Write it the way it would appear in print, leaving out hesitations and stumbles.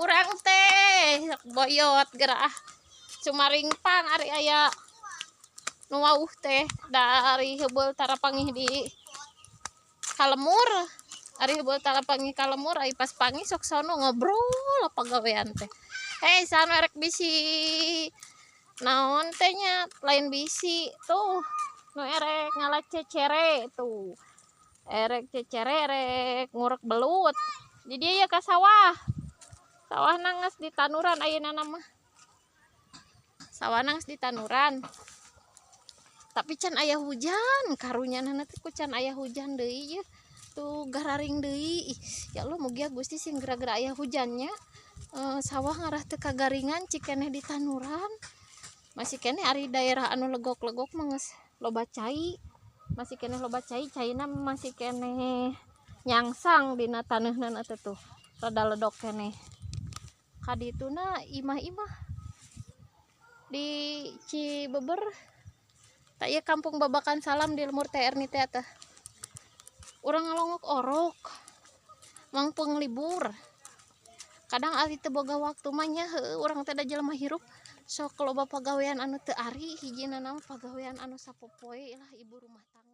urang teh boyot gerah cumaringpang ari aya nu wauh teh dari heubeul tarapangih di Kalemur. Ari heubeul tarapangih Kalemur ai pas pangi sok sono ngobrol pagawean teh. Hei sanu erek bisi naon teh nya lain bisi tuh nu erek ngalacecere tuh. Erek cecere erek ngurek belut. Jadi ya ka sawah. Sawah nangas di tanuran ayeuna mah. Sawah nangas di tanuran. Tapi can aya hujan, karunya nanti ku can aya hujan deui ye. Tuh gararing deui. Ya Allah mugia Gusti sing geura-geura aya hujannya. Sawah ngarah teu kagaringan cikeneh di tanuran. Masih keneh ari daerah anu legok-legok mah geus loba cai. Masih keneh loba cai, caina masih keneh nyangsang dina taneuhna teh tuh. Rada ledok keneh. Kadituna imah-imah di Cibeber tak ieu kampung Babakan Salam di lemur TR ni teh tah. Urang ngalongok orok. Mangpeung libur. Kadang ari teu boga waktu mah nya heueuh urang teh da jelema hirup sok loba pagawean anu teu ari hijina nama pagawean anu sapopoe lah ibu rumah tangga.